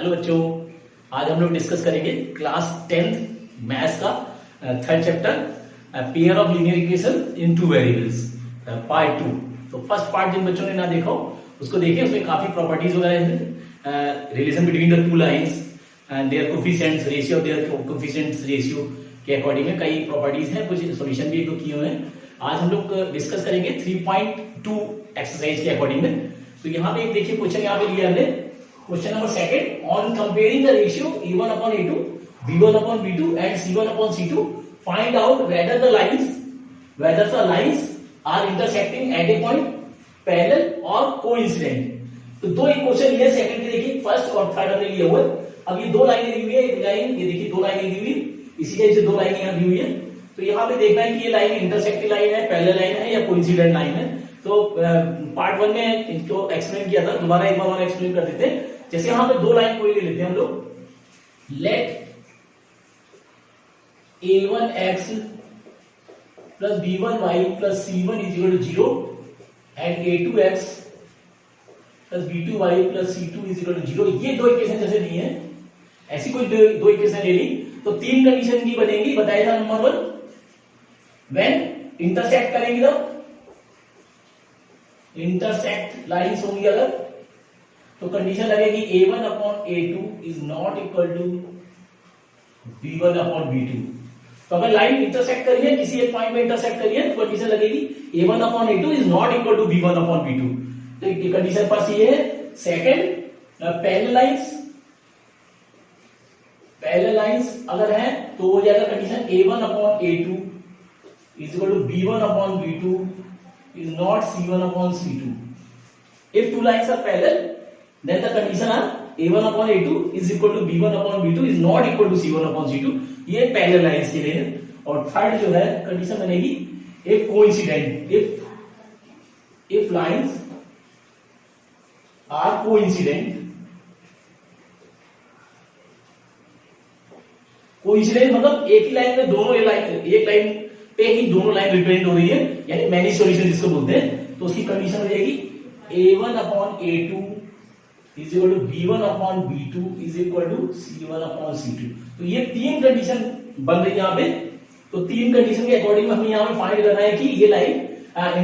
Hello बच्चों, आज हम लोग डिस्कस करेंगे क्लास 10th मैथ्स का third chapter pair of linear equation in two variables part 2। तो फर्स्ट पार्ट जिन बच्चों ने ना देखा हो उसको देखिए, उसमें काफी प्रॉपर्टीज वगैरह हैं, relation between the two lines and there coefficients ratio, there coefficients ratio के अकॉर्डिंग में कई प्रॉपर्टीज हैं, कुछ सॉल्यूशन भी एक दो किए हुए हैं। आज हम लोग डिस्कस करेंगे 3.2 एक्सरसाइज के अकॉर्डिंग में। तो यहाँ पे एक देखिए क्वेश्चन यहाँ पे लिया हमने, question number second, on comparing the ratio a1 upon a2, b1 upon b2 and c1 upon c2, find out whether the lines are intersecting at a point, parallel or coincident। तो दो एक question लिए second के, देखिए first और third हमने लिया हुआ है। अब ये दो लाइनें दी हुई है, एक लाइन ये देखिए, दो लाइनें दी हुई है, इसी तरह से दो लाइनें यहाँ दी हुई है। तो यहाँ पे देखना है कि ये लाइन इंटरसेक्टिंग लाइन है, पैरेलल लाइन है या कोइंसिडेंट लाइन है। तो पार्ट 1 में इसको एक्सप्लेन किया था, दोबारा एक बार और एक्सप्लेन कर देते हैं। जैसे यहाँ पे दो लाइन कोई ले लेते हैं हम लोग, let a1x plus b1y plus c1 is equal to 0 and a2x plus b2y plus c2 is equal to 0। ये दो इक्वेशन जैसे दी है, ऐसी कोई दो इक्वेशन ले ली तो तीन कंडीशन की बनेगी। बताया था नंबर 1, व्हेन इंटरसेक्ट करेंगे तब इंटरसेक्ट लाइंस होंगी अगर, तो कंडीशन लगेगी a1 upon a2 is not equal to b1 upon b2। तो अगर लाइन इंटरसेक्ट करी है, किसी एक पॉइंट में इंटरसेक्ट करी है, तो कंडीशन लगेगी a1 upon a2 is not equal to b1 upon b2। तो ये कंडीशन फर्स्ट ये है। सेकंड, पैरेलल लाइंस अगर है तो हो जाएगा condition a1 upon a2 is equal to b1 upon b2 is not c1 upon c2. If two lines are parallel, then the condition are a1 upon a2 is equal to b1 upon b2 is not equal to c1 upon c2. ये parallel lines के लिए है। और third जो है condition बनेगी if coincident, if lines are coincident मतलब एक ही लाइन में दोनों एक लाइन पे ही दोनों लाइन रिप्रेजेंट हो रही है, यानी मैनी सॉल्यूशन जिसको बोलते हैं। तो उसकी कंडीशन हो जाएगी a1 upon a2 is equal to b1 upon b2 is equal to c1 upon c2। तो ये तीन कंडीशन बन रही है यहाँ पे। तो तीन कंडीशन के अकॉर्डिंग हमें यहाँ पे फाइंड करना है कि ये लाइन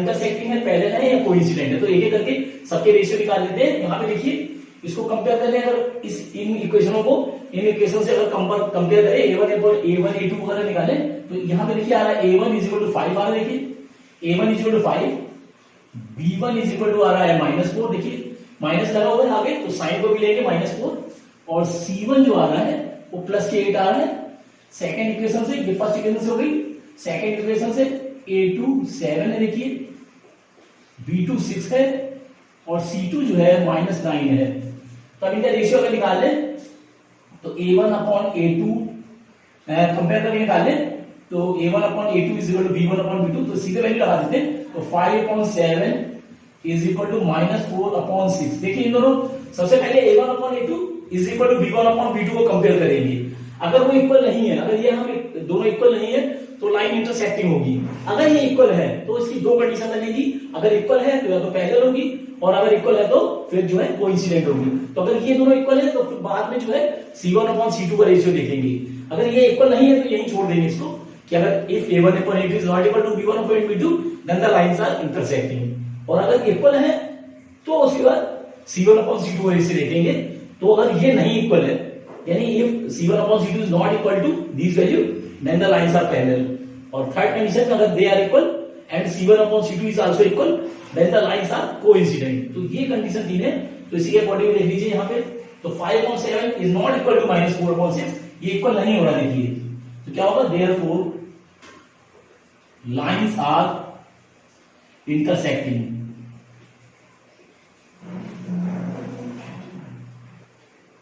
इंटरसेक्टिंग है, पैरेलल है या कोइंसिडेंट है। तो एक एक करके सबके रेशियो निकाल लेते हैं। यहाँ पे देखिए, इसको कंपेयर करने अगर इन इक्वेशनों को इन इक्वेशन से अगर कंपेयर करें, a1 a2 वगैरह निकाले, तो यहाँ पे देखिए आ रहा है a1 इज इक्वल टू 5 आ रहा है। देखिए a1 is equal to 5, b1 is equal to आ रहा है -4। देखिए माइनस लगा हुआ है आगे, तो साइन को भी लेंगे -4, और c1 जो आ रहा है वो +8 आ रहा है। सेकंड इक्वेशन से, ये फर्स्ट इक्वेशन से हो गई, सेकंड इक्वेशन से a2 7 है, देखिए b2 6 है और c2 जो है -9 है। तो अब इनका रेशियो अगर निकाल लें तो a1 अपॉन a2 कंपेयर करके निकाल लें, तो a1 upon a2 is equal to b1 upon b2। तो सीधे वैल्यू लगा देते हैं, तो 5 upon 7 is equal to -4 upon 6। देखिए इन दोनों, सबसे पहले a1 upon a2 is equal to b1 upon b2 को कंपेयर करेंगे। अगर वो इक्वल नहीं है, अगर ये हम दोनों इक्वल नहीं है तो लाइन इंटरसेक्टिंग होगी। अगर ये इक्वल है तो इसकी दो कंडीशन बनेगी, अगर इक्वल है तो या तो पैरेलल होगी, और अगर इक्वल है तो फिर जो है कोइंसिडेंट होगी। तो अगर ये दोनों इक्वल है तो फिर बाद में जो है c1 अपॉन c2 का रेशियो देखेंगे। अगर ये इक्वल नहीं है तो यही छोड़ देंगे इसको, कि अगर if a1 upon a2 is not equal to b1 upon b2 then the lines are intersecting. और अगर इक्वल है तो उसके बाद c1 अपॉन c2 का रेशियो देखेंगे। तो अगर ये नहीं इक्वल है, यानी if c1 upon c2 is not equal to this value then the lines are parallel. और थर्ड कंडीशन में अगर they are equal and c1 upon c2 is also equal then the lines are coincident. तो ये condition तीन है। तो इसी के अकॉर्डिंग देख लीजिए यहाँ पे, तो 5 upon 7 is not equal to -4 upon 6, ये इक्वल नहीं हो रहा। देखिए तो क्या होगा, therefore lines are intersecting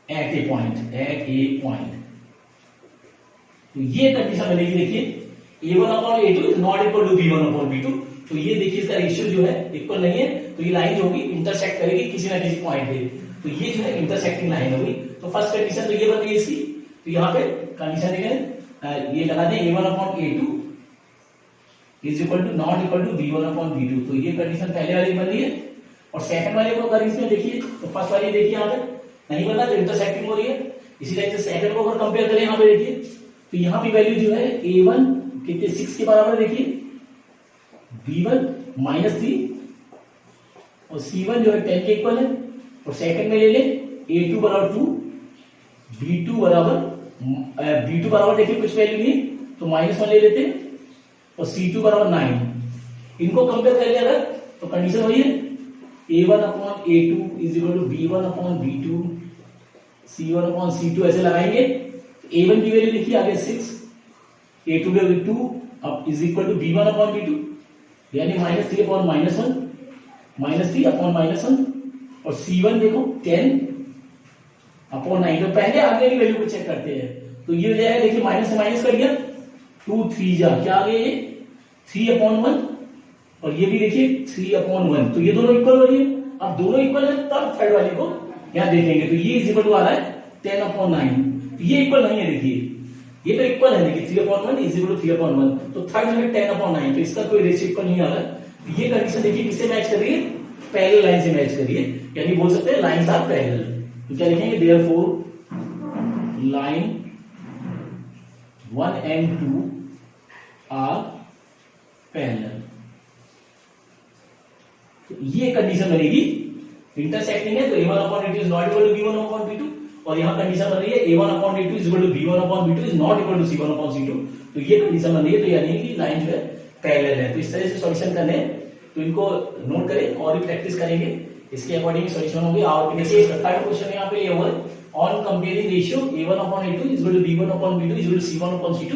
at a point. तो ये कंडीशन बनेगी। देखिए a1 upon a2 is not equal to b1 upon b2। तो ये देखिए इसका रेशियो जो है इक्वल नहीं है, तो ये लाइन जो होगी इंटरसेक्ट करेगी किसी ना किसी पॉइंट पे। तो ये जो है इंटरसेक्टिंग लाइन होगी। तो फर्स्ट कंडीशन तो ये बन गई इसकी। तो यहाँ पे कंडीशन देखें, ये लगा दें a1 upon a2 is equal to not equal to b1 upon b2। तो ये कंडीशन पहले वाली बन रही है। और सेकंड वाले को अगर इसमें देखिए, तो फर्स्ट वाली देखिए यहाँ पे नहीं बना तो इंटरसेक्टिंग हो रही है। इसी लाइन से सेकंड को अगर कंपेयर करें यहाँ पे देखिए तो यहाँ पे वैल्यू जो है A1 कितने 6 के बराबर है देखिए, B1 -3 और C1 जो है 10 के इक्वल है। और सेकंड में ले ले A2 बराबर 2, B2 बराबर देखिए कुछ वैल्यू नहीं तो -1 ले लेते और C2 बराबर 9। इनको कंपेयर कर लिया अगर तो कंडीशन वही है A1 upon A2 is equal to B1 upon B2 C1 upon C2 ऐसे लगाएंगे। A1 की वैल्यू लिखिए आगे 6, A2 की वैल्यू 2 अब is equal to B1 upon B2 यानी -3 अपॉन -1, -3 अपॉन -1 और C1 देखो 10 अपॉन 9। तो पहले आगे की वैल्यू को चेक करते हैं तो ये हो जाएगा देखिए माइनस से माइनस कर लिया 2 3 जा क्या आ गया ये 3 अपॉन 1 और ये भी देखिए 3 अपॉन 1। तो ये दोनों इक्वल हो रही है। अब दोनों इक्वल है तब थर्ड वाली को यहां देखेंगे तो ये इज इक्वल टू आ रहा है 10 अपॉन 9। तो ये इक्वल नहीं है देखिए, ये तो इक्वल है देखिए 3 upon 1 is equal to 3 upon 1। तो थर्ड जो है 10 अपॉन 9 तो इसका कोई रेशियो इक्वल नहीं आ रहा। तो ये कंडीशन देखिए किससे मैच कर रही है, पैरेलल लाइन से मैच कर रही है, यानी बोल सकते हैं लाइंस आर पैरेलल। तो क्या लिखेंगे therefore line 1 and 2 are parallel. तो ये कंडीशन बनेगी इंटरसेक्टिंग है तो A1 upon A2 is not equal to B1 upon B2 और यहां कंडीशन बन रही है A1 upon A2 is equal to B1 upon B2 is not equal to C1 upon C2। तो ये कंडीशन बन रही है तो यानी कि लाइन जो है पैरेलल है। तो इस तरह से सॉल्यूशन करने हैं तो इनको नोट करें और भी प्रैक्टिस करेंगे, इसके अकॉर्डिंग सॉल्यूशन होंगे। और देखिए थर्ड क्वेश्चन यहाँ पे ये हुआ on comparing ratio A1 upon A2 is equal to B1 upon B2 is equal to C1 upon C2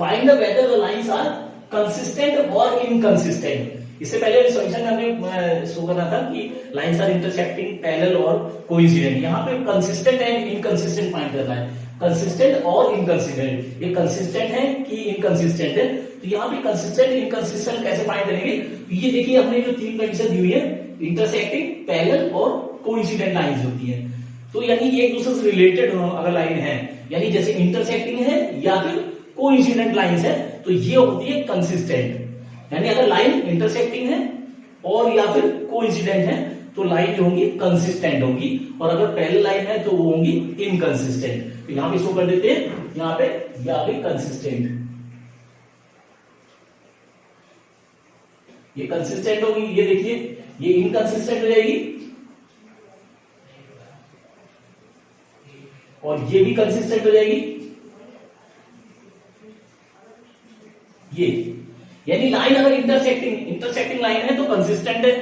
find whether the lines are consistent और इनकंसिस्टेंट। इससे पहले सॉल्यूशन हमने शो करा था कि लाइंस आर इंटरसेक्टिंग पैरेलल और coincident. यहाँ पे कंसिस्टेंट एंड इनकंसिस्टेंट फाइंड करना है, कंसिस्टेंट और इनकंसिस्टेंट, ये कंसिस्टेंट है कि इनकंसिस्टेंट है। तो यहाँ पे कंसिस्टेंट इनकंसिस्टेंट कैसे फाइंड करेंगे, ये देखिए हमने जो तीन कंडीशन दी हुई है इंटरसेक्टिंग पैरेलल और कोइंसिडेंट लाइंस होती है। तो यानी एक दूसरे से रिलेटेड अगर लाइन है यानी जैसे इंटरसेक्टिंग है या फिर कोइंसिडेंट लाइंस है तो ये होती है कंसिस्टेंट। यानी अगर लाइन इंटरसेक्टिंग है और या फिर कोइंसिडेंट है तो लाइन जो होंगी कंसिस्टेंट होंगी और अगर पैरेलल लाइन है तो वो होंगी इनकंसिस्टेंट। तो यहां पे शो कर देते हैं, यहां पे कंसिस्टेंट, ये कंसिस्टेंट होगी, ये देखिए ये इनकंसिस्टेंट हो जाएगी और ये भी कंसिस्टेंट हो जाएगी। ये यानी लाइन अगर इंटरसेक्टिंग लाइन है तो कंसिस्टेंट है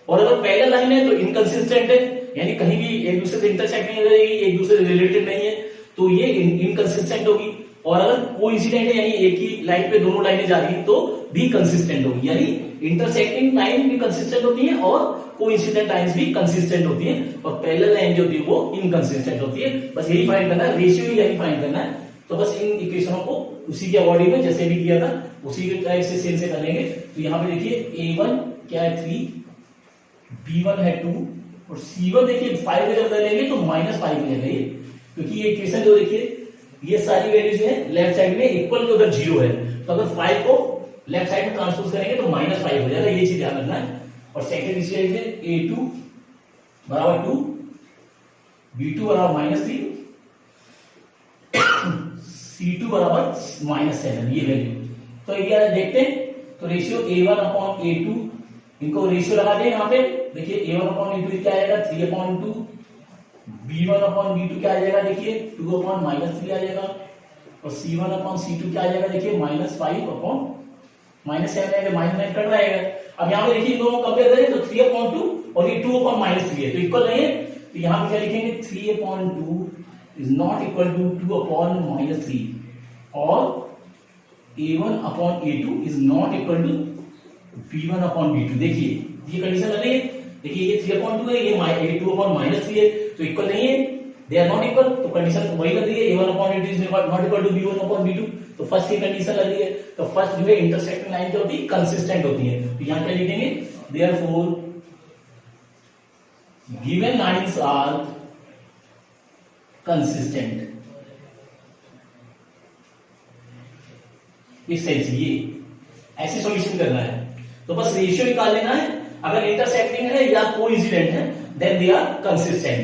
और अगर पैरेलल लाइन है तो इनकंसिस्टेंट है, यानी कहीं भी एक दूसरे से इंटरसेक्ट नहीं हो जाएगी, एक दूसरे से रिलेटेड नहीं है तो ये इनकंसिस्टेंट होगी। और अगर कोइंसिडेंट है यानी एक ही लाइन पे दोनों लाइनें जा रही है तो भी कंसिस्टेंट होगी। यानी इंटरसेक्टिंग लाइन भी कंसिस्टेंट होती है और कोइंसिडेंट लाइंस भी कंसिस्टेंट होती है और पैरेलल लाइन जो होती है वो इनकंसिस्टेंट होती है। बस यही फाइंड करना है, रेशियो ही यही फाइंड करना है। तो बस इन इक्वेशनों को उसी के अकॉर्डिंग में जैसे भी किया था उसी के टाइप से सेम से कर लेंगे। तो यहाँ पे देखिए A1 क्या है 3, B1 है 2 और C1 देखिए 5 को जब कर लेंगे तो -5 हो जाएगा ये, क्योंकि ये इक्वेशन जो देखिए ये सारी वैल्यूज है लेफ्ट साइड में इक्वल टू अगर 0 है तो अगर 5 को लेफ्ट साइड में ट्रांसपोज करेंगे तो -5 हो जाएगा, ये चीज ध्यान रखना है। और सेकंड इक्वेशन है A2 बराबर 2, B2 बराबर -3, C2 बराबर -7, ये वैल्यू। तो ये देखते हैं तो रेशियो A1 अपॉन A2 इनको रेशियो लगा दें यहाँ पे देखिए A1 अपॉन A2 क्या आएगा 3 अपॉन 2, B1 अपॉन B2 क्या आ जाएगा देखिए 2 अपॉन -3 आ जाएगा और C1 अपॉन C2 क्या आ जाएगा देखिए -5 अपॉन -7 आएगा, -9 कट जाएगा। अब यहाँ पे देखिए दोनों कंपेयर करें तो 3 अपॉन 2 और ये 2 अपॉन -3 है तो इक्वल नहीं है। तो यहाँ पे क्या लिखेंगे 3 upon 2 is not equal to 2 upon -3 और A1 upon A2 is not equal to B1 upon B2। देखिए ये कंडीशन बन रही है, देखिए ये 3 अपॉन 2 है, ये 2 अपॉन -3 है तो इक्वल नहीं है, दे आर नॉट इक्वल। तो कंडीशन वही बन रही है A1 upon A2 is not equal to B1 upon B2। तो फर्स्ट ये कंडीशन लग रही है। तो फर्स्ट जो है इंटरसेक्टिंग लाइन जो होती है कंसिस्टेंट होती है। तो यहां क्या लिखेंगे therefore given lines are consistent. इस सेंस ये ऐसे सॉल्यूशन करना है। तो बस रेशियो निकाल लेना है, अगर इंटरसेक्टिंग है या कोइंसिडेंट है then they are consistent.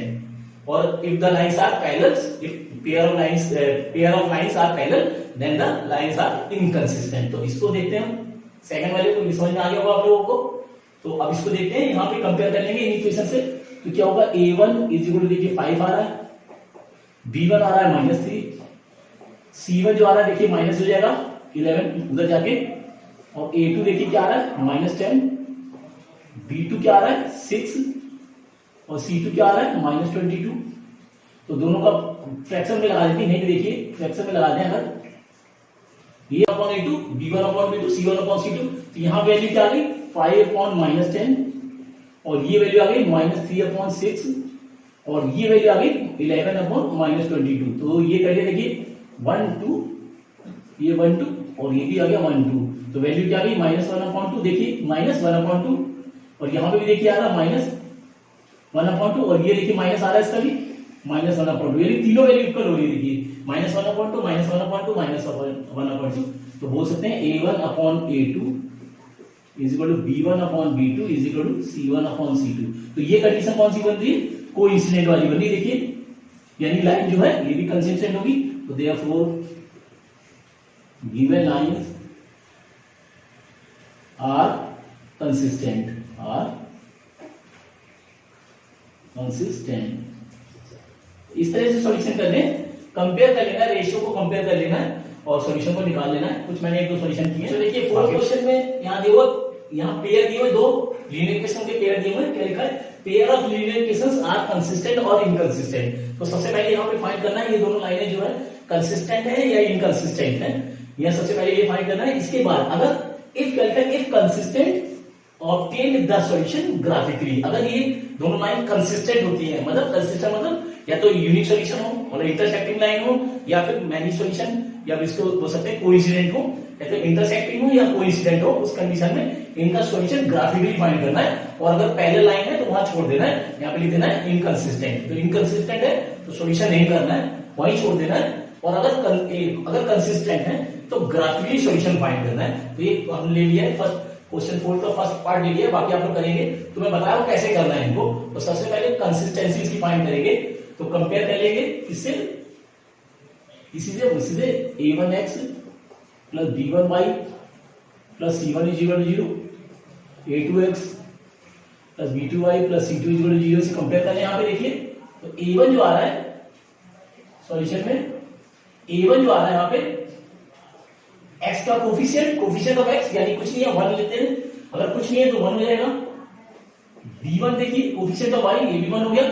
Or if the lines are parallel, if pair of lines are parallel, then the lines are inconsistent. तो इसको देखते हैं हम सेकंड वाले को, समझ में आ गया होगा आप लोगों को। तो अब इसको देखते हैं, यहाँ पे कंपेयर कर लेंगे इन इक्वेशन से। तो क्या होगा, a1 इज इक्वल टू देखिए 5 आ रहा है, b1 आ रहा है -3, c1 जो आ रहा है देखिए माइनस हो जाएगा 11 उधर जाके, और a2 देखिए क्या आ रहा है -10, b2 क्या आ रहा है 6, और C2 क्या आ रहा है -22। तो दोनों का फ्रैक्शन में लगा देते हैं, नहीं देखिए फ्रैक्शन में लगा दें अगर, ये upon A2, B1 upon B2, C1 upon C2, तो यहाँ वैल्यू क्या आ गई 5 अपॉन -10, और ये वैल्यू आ गई -3 अपॉन 6, और ये वैल्यू आ गई 11 अपॉन -22। तो ये करिए देखिए 1 2, ये 1 2, और ये भी आ गया 1 2। तो वैल्यू क्या आ गई -1 अपॉन 2, देखिए -1 अपॉन 2, और यहाँ पे भी देखिए आ रहा -1 अपॉन 2, और ये देखिए माइनस आ रहा है इसका भी -1 अपॉन 2, यानी तीनों वैल्यू इक्वल हो रही है। देखिए -1 अपॉन 2, -1 अपॉन 2, -1 अपॉन 2। तो बोल सकते हैं A1 upon A2 is equal to B1 upon B2 is equal to C1 upon C2। तो ये कंडीशन कौन सी बन रही है, कोइंसिडेंट वाली बन रही है। देखिए यानी लाइन जो है ये भी कंसिस्टेंट होगी। तो therefore given lines are consistent, इस तरह से सॉल्यूशन कर लें, कंपेयर कर लेना, रेशियो को कंपेयर कर लेना है और सॉल्यूशन को निकाल लेना है। कुछ मैंने 1 2 सॉल्यूशन किए। तो देखिए फोर्थ क्वेश्चन में यहाँ देखो, यहाँ पेयर दिए हुए, 2 लीनियर इक्वेशन के पेयर दिए हुए, क्या लिखा है, pair of linear equations are consistent और इनकंसिस्टेंट। तो सबसे पहले यहाँ पे फाइंड करना है ये दोनों लाइनें जो है कंसिस्टेंट है या इनकंसिस्टेंट है, यह सबसे पहले ये फाइंड करना है। इसके बाद अगर if consistent obtain the solution graphically, अगर ये दोनों लाइन कंसिस्टेंट होती है, मतलब कंसिस्टेंट मतलब या तो यूनिक सॉल्यूशन हो और इंटरसेक्टिंग लाइन हो, या फिर मैनी सॉल्यूशन, या इसको बोल सकते हैं कोइंसिडेंट हो, या तो इंटरसेक्टिंग हो या कोइंसिडेंट हो, उस कंडीशन में इनका सॉल्यूशन ग्राफिकली फाइंड करना है। और अगर पहले लाइन है तो वहां छोड़ देना है, यहाँ पे लिख देना है इनकंसिस्टेंट। तो इनकंसिस्टेंट है तो सॉल्यूशन नहीं करना है, वहीं छोड़ देना है। और अगर कंसिस्टेंट है तो ग्राफिकली सॉल्यूशन फाइंड करना है। तो ये हमने ले लिया है फर्स्ट क्वेश्चन 4 का फर्स्ट पार्ट ले लिया, बाकी आप लोग करेंगे। तो मैं बताया कैसे करना है इनको। तो सबसे पहले कंसिस्टेंसी की फाइंड करेंगे, तो कंपेयर कर लेंगे किससे, इसी से a1x plus b1y plus c1 is equal to 0, a2x plus b2y plus c2 is equal to 0 से कंपेयर करें। यहाँ पे देखिए तो a1 जो आ रहा है सॉल्यूशन में, a1 जो आ रहा है यहाँ पे x का कोफिशिएंट ऑफ x, यानी कुछ नहीं है 1 लेते हैं, अगर कुछ नहीं है तो 1 हो जाएगा। b1 देखिए कोफिशिएंट ऑफ y, ये भी 1 हो गया,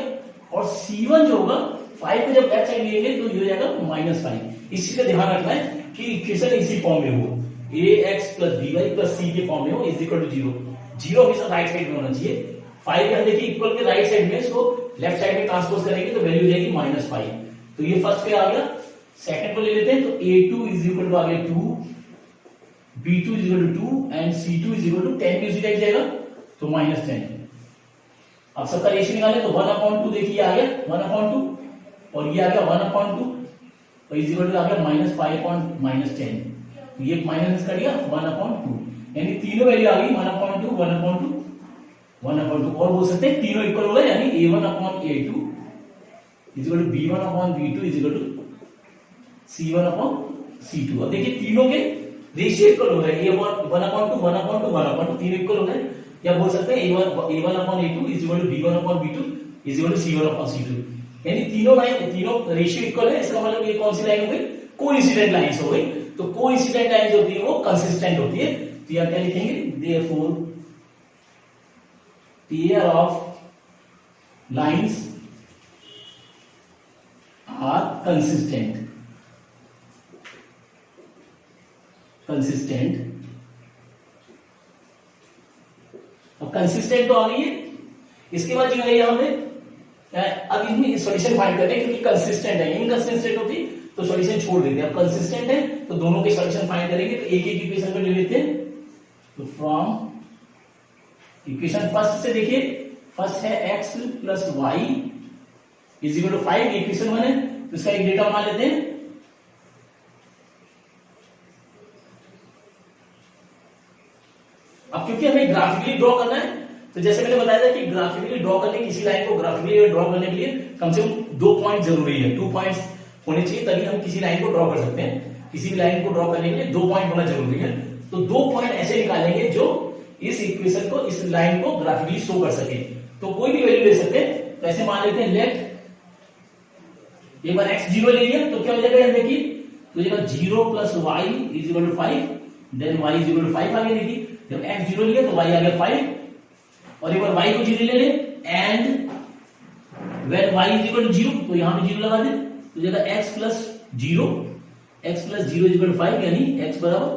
और c1 जो होगा 5 को जब बैक साइड लेंगे तो ये हो जाएगा -5। इस चीज का ध्यान रखना है कि इक्वेशन इसी फॉर्म में हो, ax plus by plus c के फॉर्म में हो इज इक्वल टू 0। 0 हमेशा राइट साइड में होना चाहिए। 5 हम देखिए इक्वल के राइट साइड में, इसको लेफ्ट साइड में ट्रांसपोज करेंगे तो वैल्यू हो जाएगी -5। तो ये फर्स्ट पे आ गया। सेकंड को ले लेते हैं, तो a2 इज इक्वल टू आ गया 2, b2 is equal to 2 and c2 is equal to 10 भी उसी टाइप जाएगा तो -10। अब सबका रेशियो निकालें तो 1/2 देखिए आ गया 1/2, और ये आ गया 1/2, और इज इक्वल टू आ गया -5/10। ये माइनस कर दिया 1/2, यानी तीनों वैल्यू आ गई 1/2, 1/2, 1/2, और बोल सकते हैं तीनों इक्वल हो गए, यानी a1/a2 is equal to b1/b2 is equal to c1/c2। अब देखिए तीनों के रेशियो इक्वल हो गए, ये 1/2, 1/2, 1/2, तीनों इक्वल हो गए। या बोल सकते हैं a1/a2 is equal to b1/b2 is equal to c1/c2, यानी तीनों रेशियो इक्वल है। इसका मतलब ये कौन सी लाइन हो गई, कोइंसिडेंट लाइंस हो गई। तो कोइंसिडेंट लाइंस होती है वो कंसिस्टेंट होती है। तो यहां क्या लिखेंगे, therefore pair of lines are consistent अब कंसिस्टेंट तो आ गई है। इसके बाद जो है हमें अब इसमें सॉल्यूशन फाइंड करते हैं, क्योंकि कंसिस्टेंट है, इनकंसिस्टेंट होती तो सॉल्यूशन छोड़ देते हैं। अब कंसिस्टेंट है तो दोनों के सॉल्यूशन फाइंड करेंगे। तो एक एक इक्वेशन को ले लेते हैं। तो फ्रॉम इक्वेशन फर्स्ट से देखिए, फर्स्ट है x plus y is equal to 5, equation 1 है, तो इसका एक डेटा बना लेते हैं। अब क्योंकि हमें ग्राफिकली ड्रॉ करना है तो जैसे मैंने बताया था कि ग्राफिकली ड्रॉ करने किसी लाइन को ग्राफिकली ड्रॉ करने के लिए कम से कम 2 पॉइंट जरूरी है, 2 पॉइंट्स होने चाहिए तभी हम किसी लाइन को ड्रॉ कर सकते हैं। किसी भी लाइन को ड्रॉ करने के लिए 2 पॉइंट होना जरूरी है। तो 2 पॉइंट ऐसे निकालेंगे जो इस इक्वेशन को, इस लाइन को ग्राफिकली शो कर सके। तो कोई भी वैल्यू ले सकते हैं। तो ऐसे मान लेते हैं लेट एक बार x 0 ले लिया तो क्या हो जाएगा, देखिए तो जगह 0 plus y is equal to 5, then y is equal to 5 आ गया। देखिए जब x 0 लिया तो y आ गया 5 और एक बार y को 0 ले ले and when y is equal to 0 तो यहां पे 0 लगा दे तो जगह x plus 0 is equal to 5 यानी x बराबर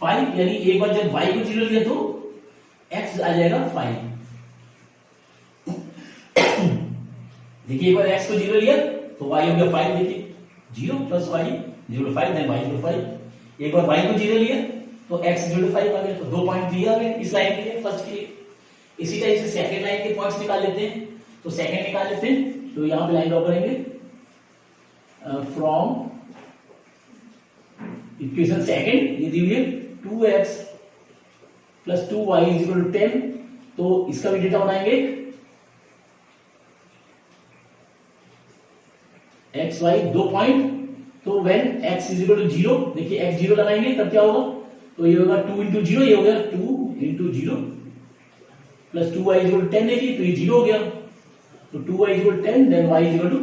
5, यानी एक बार जब y को 0 लिया तो x आ जाएगा 5। देखिए एक बार x को 0 लिया तो y हो गया 5, देखिए 0 प्लस y 0 5 देन y 0 5। एक बार y को 0 लिया तो x 0 5 आ गया। तो 2 पॉइंट दिया हमें इस लाइन के लिए, फर्स्ट के लिए। इसी टाइप से सेकंड लाइन के पॉइंट्स निकाल लेते हैं। तो सेकंड निकाल लेते हैं, तो यहां पे लाइन ड्रॉ करेंगे फ्रॉम इक्वेशन सेकंड ये दी हुई है 2x plus 2y is equal to 10। तो इसका भी डेटा बनाएंगे x y 2 पॉइंट। तो when x is equal to 0, देखिए x 0 लगाएंगे तब क्या होगा, तो ये होगा 2 इंटू 0, ये हो गया 2 into 0 plus 2y is equal to 10। देखिए तो ये 0 हो गया तो 2y is equal to 10 then y is equal to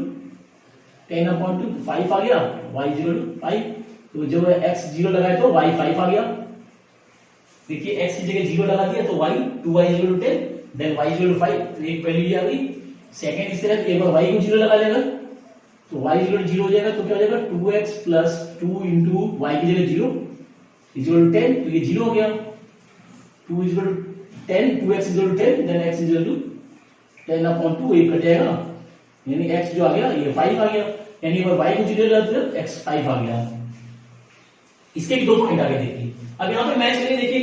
10 upon 2 5 आ गया, y इज इक्वल टू 5। तो जब x 0 लगाए तो y 5 आ गया। देखिए x की जगह 0 लगा दिया तो y 2y is equal to 10 then y is equal to 5। तो एक वैल्यू ये आ गई। सेकंड इस तरह एक बार y को 0 लगा लेगा तो y इज इक्वल टू 0 हो जाएगा। तो क्या हो जाएगा 2x प्लस 2 इंटू y की जगह 0 इज इक्वल टू 10। तो ये 0 हो गया। 2 is equal to 10, 2x is equal to 10 then x is equal to 10 upon 2, ये कट जाएगा यानी x जो आ गया ये 5 आ गया। यानी एक बार y को 0 लगाते तो x 5 आ गया। इसके भी 2 पॉइंट आ गए। देखिए अब यहां पे मैच करें, देखिए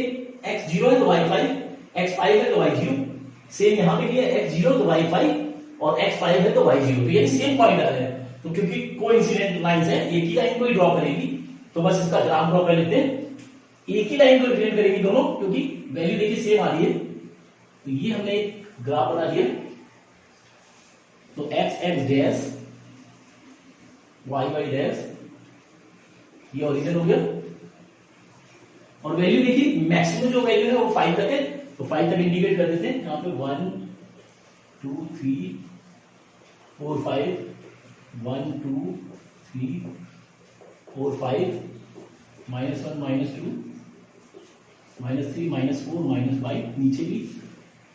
x 0 है तो y 5, x 5 है तो y 0। सेम यहां पे भी है x 0 तो y 5 और x 5 है तो y 0। तो ये सेम पॉइंट आ रहे हैं। तो क्योंकि कोइंसिडेंट लाइंस है, एक ही लाइन को ही ड्रॉ करेगी तो बस इसका ग्राफ ड्रॉ कर लेते हैं। एक ही लाइन को रिप्रेजेंट करेगी दोनों, क्योंकि वैल्यू देखिए सेम आ रही है। तो ये हमने एक ग्राफ बना दिया। तो x x dash y y dash ये ओरिजिन हो गया और वैल्यू देखिए मैक्सिमम जो वैल्यू है वो 5 तक है। तो 5 तक इंडिकेट कर देते हैं। यहाँ पे 1 2 3 4 5 1 2 3 4 5 -1 -2 -3 -4 -5, नीचे भी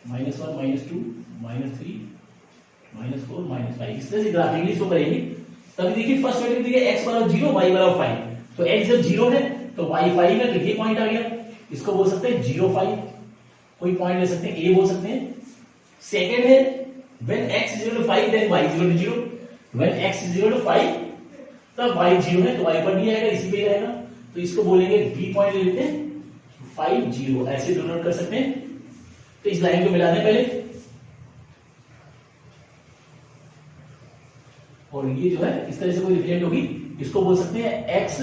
-1 -2 -3 -4 -5। इस तरह से ग्राफिकली शो करेंगे। तभी देखिए फर्स्ट वैल्यू दी है x बराबर 0 y बराबर 5। तो x जब 0 है तो y 5 है, तो ये पॉइंट आ गया। इसको बोल सकते हैं 0 5, कोई पॉइंट ले सकते हैं, a बोल सकते हैं। सेकंड है when x is equal to 5 then y is equal to 0। When x is equal to 5 तब y 0 है तो y पर नहीं आएगा, इसी पे रहेगा। तो इसको बोलेंगे b पॉइंट ले लेते हैं 5 0, ऐसे डिनोट कर सकते हैं। तो इस लाइन को मिला दें पहले और ये जो है इस तरह से कोई रिप्रेजेंट होगी। इसको बोल सकते हैं x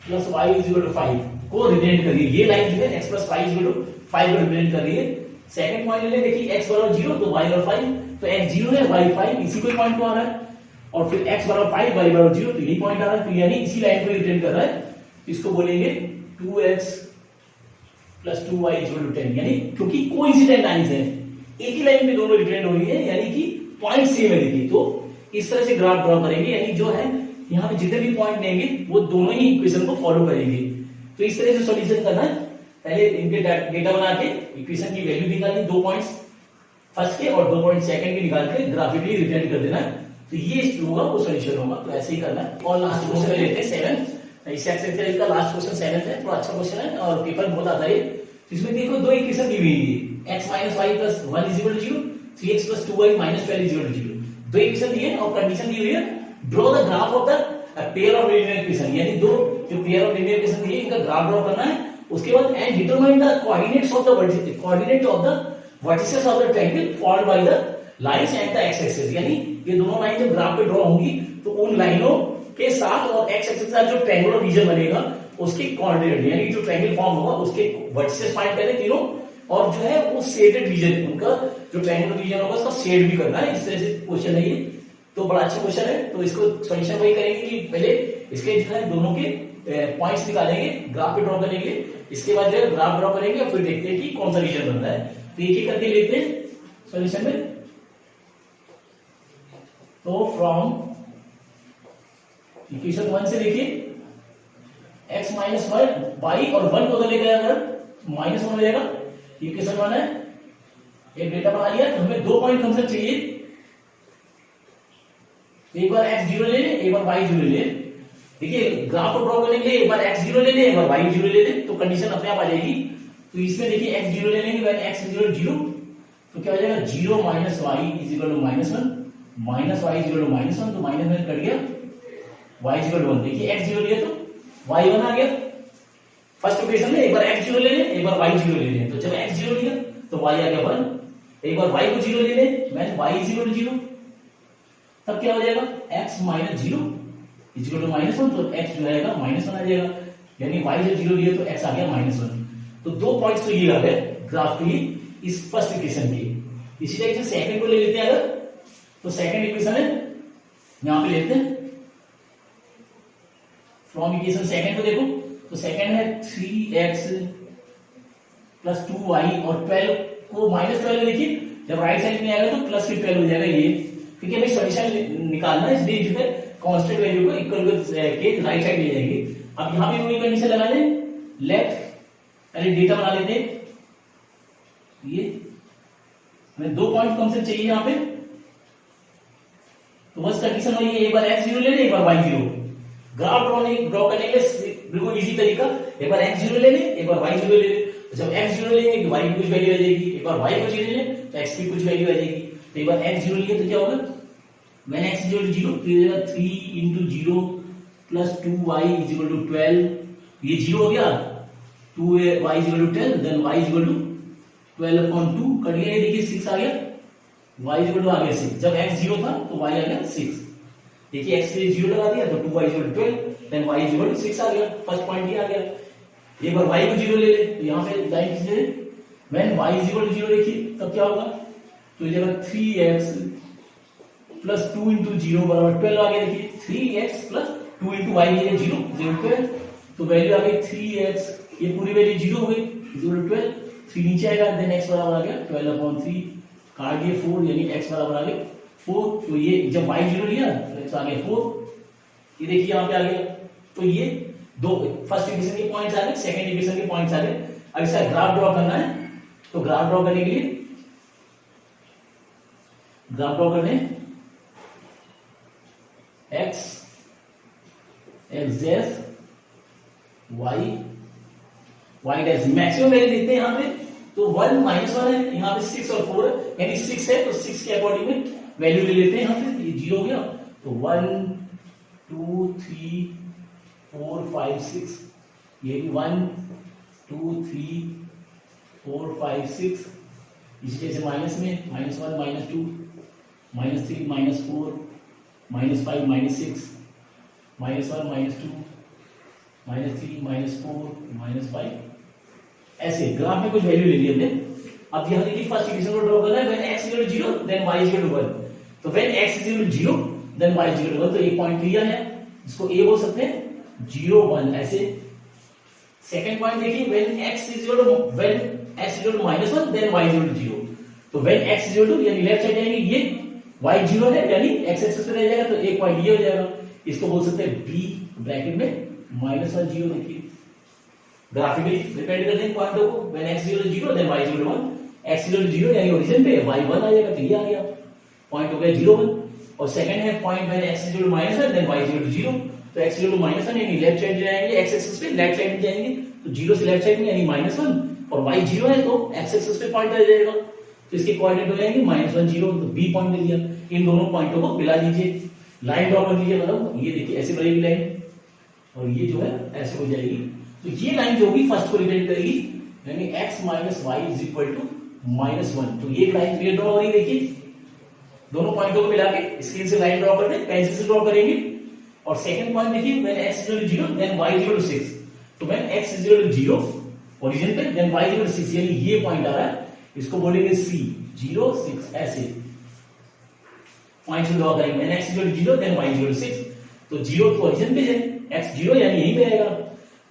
plus y is equal to 5 को रिप्रेजेंट कर रही है। ये लाइन जो है x plus 5 is equal to 5 को रिप्रेजेंट कर रही है। सेकंड पॉइंट ले देखिए x बराबर 0 तो y बराबर 5, तो x 0 है y 5, इसी कोई पॉइंट को आ रहा है। और फिर x बराबर 5 y बराबर 0 तो यही पॉइंट आ रहा है। तो यानी इसी लाइन को रिप्रेजेंट कर रहा है। इसको बोलेंगे 2x plus 2y is equal to 10। यानी क्योंकि कोइंसिडेंट लाइंस हैं, एक ही लाइन में दोनों रिप्रेजेंट हो रही है, यानी कि पॉइंट सेम है। देखिए तो इस तरह से ग्राफ ड्रॉ करेंगे, यानी जो है यहाँ पे जितने भी पॉइंट लेंगे वो दोनों ही इक्वेशन को फॉलो करेंगे। तो इस तरह से सॉल्यूशन करना है। पहले इनके डेटा बना के इक्वेशन की वैल्यू निकालनी, 2 पॉइंट्स फर्स्ट के और 2 पॉइंट सेकंड के निकाल के ग्राफिकली रिप्रेजेंट कर देना है। तो ये होगा वो सॉल्यूशन होगा। तो ऐसे ही करना है। और लास्ट क्वेश्चन लेते हैं 7। इस एक्सरसाइज का लास्ट क्वेश्चन 7 है। थोड़ा अच्छा क्वेश्चन है और पेपर बहुत आता है। इसमें देखो 2 इक्वेशन दी हुई है, x - y + 1 = 0, 3x + 2y - 12 = 0। 2 equation दी है और कंडीशन दी हुई है draw the graph of the pair of linear equation. यानी दो जो पेयर ऑफ लीनियर इक्वेशन दी है इनका ग्राफ ड्रॉ करना है। उसके बाद and determine the coordinates of the vertices of the triangle formed by the lines and the x axis. यानी ये दोनों लाइन जब ग्राफ पे ड्रॉ होंगी तो उन लाइनों के साथ और एक्स एक्सिस का जो ट्रायंगुलर रीजन बनेगा उसके कोऑर्डिनेट, यानी जो ट्रायंगल फॉर्म होगा उसके वर्टिसेस फाइंड करें तीनों और जो है वो शेडेड रीजन, उनका जो ट्रायंगुलर रीजन होगा उसका शेड भी करना है। इस तरह से क्वेश्चन है ये, तो बड़ा अच्छा क्वेश्चन है। तो इसको सॉल्यूशन वही करेंगे कि पहले इसके जो है दोनों के पॉइंट्स निकालेंगे ग्राफ पे ड्रॉ करने के लिए, इसके बाद जो है ग्राफ ड्रॉ करेंगे और फिर देखते हैं कि कौन सा रीजन बनता है। तो एक एक करके लेते हैं सॉल्यूशन में। तो फ्रॉम इक्वेशन 1 से देखिए x माइनस वाई और 1 को लेकर अगर -1 हो जाएगा, इक्वेशन 1 है, एक डेटा बना लिया। तो हमें 2 पॉइंट फंक्शन चाहिए, एक बार x0 ले लें, एक बार y0 ले लें। देखिए ग्राफ को ड्रॉ करने के लिए एक बार x0 ले लें, एक बार y0 ले लें, तो कंडीशन अपने आप आ जाएगी। तो इसमें देखिए x0 ले लेंगे, when x0 0, तो क्या हो जाएगा 0 minus Y is equal to -1, minus Y is equal to -1, तो माइनस में कट गया, y इज इक्वल टू 1। देखिए x0 लिया तो y1 आ गया। फर्स्ट इक्वेशन में एक बार x0 ले लें, एक बार y0 ले लें। तो जब x0 लिया तो y आ गया 1, एक बार y को 0 ले लें, when y is equal to 0, तब क्या हो जाएगा x minus 0 is equal to -1, तो x जो आएगा -1 आ जाएगा, यानी y जब 0 लिया तो x आ गया -1। तो 2 पॉइंट्स तो ये आ गए ग्राफ के लिए इस फर्स्ट इक्वेशन के। इसी तरह से सेकंड को ले लेते हैं अगर, तो सेकंड इक्वेशन है यहां पे लेते हैं फ्रॉम इक्वेशन सेकंड को देखो, तो सेकंड है 3x प्लस 2y और 12 को -12 देखिए, जब राइट साइड में आएगा तो प्लस 12 हो जाएगा ये, क्योंकि हमें सॉल्यूशन निकालना है, इसलिए जो है कांस्टेंट वैल्यू को इक्वल के राइट साइड ले जाएंगे। अब यहां पे वही कंडीशन लगा दें, लेट पहले डेटा बना लेते हैं, ये हमें 2 पॉइंट फंक्शन चाहिए यहां पे। तो बस कंडीशन वही है, एक बार x0 ले लें, एक बार y0। ग्राफ ड्रॉ करने के लिए बिल्कुल इजी तरीका, एक बार x0 ले लें, एक बार y0 ले लें। तो जब x0 लेंगे तो y की कुछ वैल्यू आ जाएगी, एक बार y को 0 ले लें तो x की कुछ वैल्यू आ जाएगी। तो एक बार x0 लिए तो क्या होगा, when x is equal to 0, तो ये जाएगा 3 into 0 plus 2y is equal to 12, ये 0 हो गया, 2y is equal to 10, then y is equal to 12/2 cut गया, ये देखिए 6 आ गया, y इज इक्वल टू आ गया 6। जब x 0 था तो y आ गया 6। देखिए x के 0 लगा दिया तो 2y is equal to 12, then y is equal to 6 आ गया, फर्स्ट पॉइंट ये आ गया। एक बार y को 0 ले ले, तो यहां पे लाइन कीजिए, when y is equal to 0 देखिए तब क्या होगा, तो ये जाएगा 3x प्लस 2 into 0 बराबर 12 आ गया। देखिए 3x प्लस 2 into y ये 0 0 12, तो वैल्यू आ गई 3x, ये पूरी वैल्यू 0 हो गई 0 12, 3 नीचे आएगा, देन x बराबर आ गया 12/3, काट दिए 4, यानी x बराबर आ गया 4। तो ये जब y 0 लिया तो x आ गया 4, ये देखिए यहां पे आ गया। तो ये दो फर्स्ट इक्वेशन के पॉइंट्स आ गए, सेकंड इक्वेशन के पॉइंट्स आ गए। अब इसका ग्राफ ड्रॉ करना है, तो ग्राफ ड्रॉ करने के लिए ग्राफ ड्रॉ करने x dash y dash maximum value देखते हैं यहां पे, तो 1 -1 है, यहां पे 6 और 4 है, यानी 6 है तो 6 के अकॉर्डिंग में वैल्यू ले लेते हैं। यहां पे ये 0 हो गया, तो 1 2 3 4 5 6, ये भी 1 2 3 4 5 6, इसी तरह से माइनस में -1 -2 -3 -4 -5 -6 -1 -2 -3 -4 -5, ऐसे ग्राफ में कुछ वैल्यू ले ली हमने। अब यहां देखिए फर्स्ट इक्वेशन को ड्रॉ करना है, when x equal to 0 then y equal to 1, तो when x equal to 0 then y equal to 1, तो एक पॉइंट क्लियर है, इसको a बोल सकते हैं 0 1 ऐसे। सेकंड पॉइंट देखिए when x equal to -1 then y equal to 0, तो when x इक्वल टू यानी लेफ्ट साइड जाएंगे, ये y 0 है यानी x एक्सिस पे रह जाएगा, तो एक पॉइंट ये हो जाएगा, इसको बोल सकते हैं b ब्रैकेट में -1 0। देखिए ग्राफिकली रिप्रेजेंट करते हैं पॉइंटों को, when x equal to 0 then y equal to 1, x equal to 0 यानी ओरिजिन पे y 1 आ जाएगा, तो ये आ गया पॉइंट हो गया 0 1। और सेकंड है point when x equal to -1 then y equal to 0, तो x इक्वल टू -1 यानी लेफ्ट साइड जाएंगे, x एक्सिस पे लेफ्ट साइड में जाएंगे, तो 0 से लेफ्ट साइड में यानी -1, और y 0 है तो x एक्सिस पे पॉइंट आ जाएगा, तो इसके कोऑर्डिनेट हो जाएंगे -1 0, तो b पॉइंट ले लिया। इन दोनों पॉइंटों को मिला दीजिए, लाइन ड्रॉ कर दीजिए, मतलब ये देखिए ऐसे बनेगी लाइन, और ये जो है ऐसे हो जाएगी। तो ये लाइन जो होगी फर्स्ट को रिप्रेजेंट करेगी, यानी x minus Y is equal to -1, तो ये लाइन क्लियर ड्रॉ हो रही है। देखिए दोनों पॉइंटों को मिला के स्क्रीन से लाइन ड्रॉ करते हैं, पेंसिल से ड्रॉ करेंगे। और सेकंड पॉइंट देखिए when x equal to 0 then y equal to 6, तो when x equal to 0 origin पे, देन y इक्वल 6 यानी ये पॉइंट आ रहा है, इसको बोलेंगे C 0 6 ऐसे पॉइंट ड्रॉ करेंगे, x equal 0 then y equal 6। तो 0 तो ओरिजिन पे है, x 0 यानी यहीं पे आएगा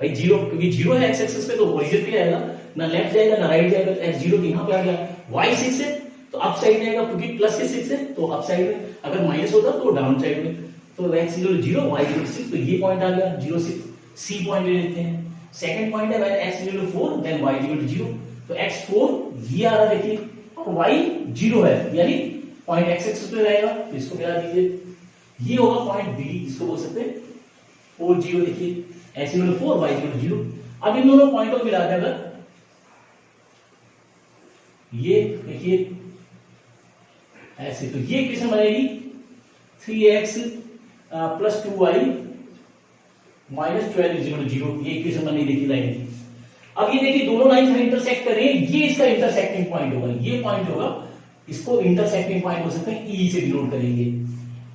भाई 0, क्योंकि 0 है x एक्सिस पे तो ओरिजिन पे आएगा, ना लेफ्ट जाएगा ना राइट जाएगा, x 0 यहां पे आ गया। y 6 है तो अप साइड जाएगा, क्योंकि प्लस से 6 है तो अप साइड में, अगर माइनस होता तो डाउन साइड में। तो x इक्वल 0 y इक्वल 6, तो ये पॉइंट आ गया 0 6, c पॉइंट ले लेते हैं। सेकंड पॉइंट है when x equal 4 then y equal 0, तो x 4 ये आ रहा देखिए, और y 0 है यानी पॉइंट x एक्सिस पे रहेगा, तो इसको मिला दीजिए, ये होगा पॉइंट b, इसको बोल सकते हैं 4 0। देखिए x इक्वल 4 y इक्वल 0। अब इन दोनों पॉइंटों को मिला के अगर ये देखिए ऐसे, तो ये इक्वेशन बनेगी 3x plus 2y minus 12 is equal to 0। ये इक्वेशन बनी देखिए लाइन की। अब ये देखिए दोनों लाइन इंटरसेक्ट कर रही है, ये इसका इंटरसेक्टिंग पॉइंट होगा, ये पॉइंट होगा, इसको इंटरसेक्टिंग पॉइंट बोल सकते हैं, ई से डिनोट करेंगे।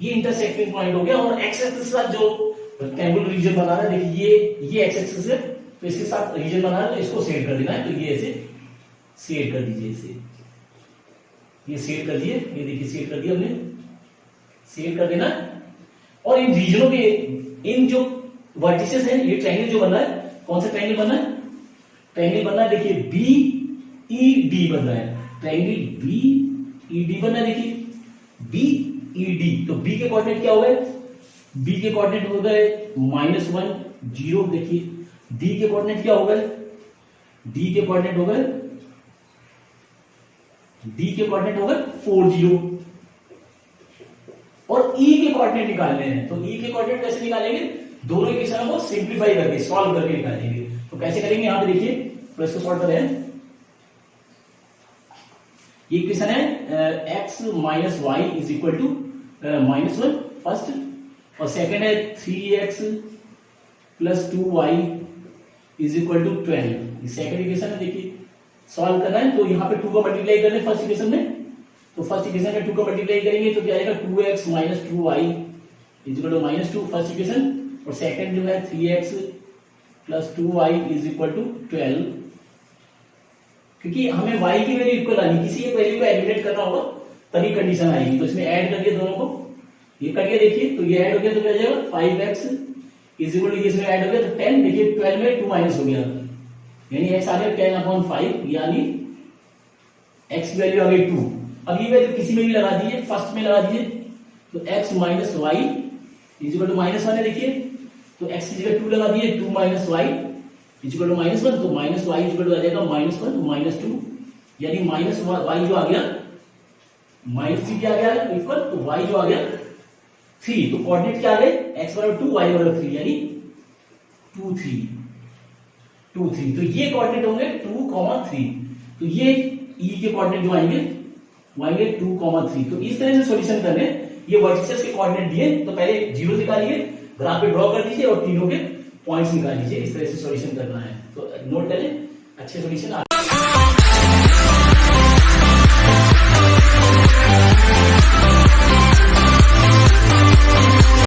ये इंटरसेक्टिंग पॉइंट हो गया, और एक्स एक्सिस के साथ जो रेक्टेंगुलर रीजन बना रहा है, देखिए ये एक्स एक्सिस है, तो इसके साथ रीजन बना रहा है, तो इसको शेड कर देना है, तो ये ऐसे शेड कर दीजिए, इसे ये शेड कर दिए, ये देखिए शेड कर दिया हमने, शेड कर देना। और इन रीजनों के इन जो वर्टिसेस हैं, ये ट्रायंगल जो बन रहा है, कौन सा ट्रायंगल बन रहा है, ट्रायंगल बन रहा है देखिए BED बन रहा है, ट्रायंगल BED बन रहा है, देखिए BED। तो B के कोऑर्डिनेट क्या हो गए, B के कोऑर्डिनेट हो गए -1 0। देखिए D के कोऑर्डिनेट क्या हो गए, D के कोऑर्डिनेट हो गए, D के कोऑर्डिनेट हो गए 4 0। और E के कोऑर्डिनेट निकालने हैं, तो E के कोऑर्डिनेट कैसे निकालेंगे, दोनों इक्वेशन को सिंपलीफाई करके सॉल्व करके निकालेंगे। तो कैसे करेंगे, यहां पे देखिए, तो इसको सॉल्व करें। ये इक्वेशन है x minus Y is equal to -1 first, और सेकंड है 3x plus 2y is equal to 12। ये सेकंड इक्वेशन है, देखिए सॉल्व करना है, तो यहाँ पे 2 को मल्टीप्लाई करना है फर्स्ट इक्वेशन में, तो फर्स्ट इक्वेशन में 2 को मल्टीप्लाई करेंगे तो क्या आएगा 2x minus 2y is equal to -2 first equation, और सेकंड जो है 3x plus 2y is equal to 12। क्योंकि हमें y की वैल्यू इक्वल आनी, किसी एक वैल्यू को एलिमिनेट करना होगा तभी कंडीशन आएगी, तो इसमें ऐड कर दिया दोनों को, ये कट गया देखिए, तो ये ऐड हो गया तो क्या जाएगा 5x इज इक्वल टू, ये इसमें ऐड हो गया तो 10, देखिए 12 में 2 माइनस हो गया, यानी x आ गया 10/5, यानी x की वैल्यू आ गई 2। अब ये वैल्यू किसी में भी लगा दीजिए, फर्स्ट में लगा दीजिए, तो x minus Y is equal to -1 है, देखिए तो x की जगह 2 लगा दिए, 2 minus Y is equal to -1, तो minus Y is equal to आ जाएगा -1 तो -2, यानी माइनस वाई जो आ गया -3 क्या आ गया इक्वल, तो y जो आ गया 3, तो कोऑर्डिनेट क्या आ गए, x बराबर 2 y बराबर 3, यानी 2 3 2 3। तो ये कोऑर्डिनेट होंगे 2, 3, तो ये E के कोऑर्डिनेट जो आएंगे वो आएंगे 2, 3। तो इस तरह से सॉल्यूशन करने, ये वर्टिसेस के कोऑर्डिनेट दिए, तो पहले जीरो निकालिए, ग्राफ पे ड्रॉ कर दीजिए और तीनों के पॉइंट्स निकाल लीजिए, इस तरह से सॉल्यूशन करना है। तो नोट कर लें, अच्छे सॉल्यूशन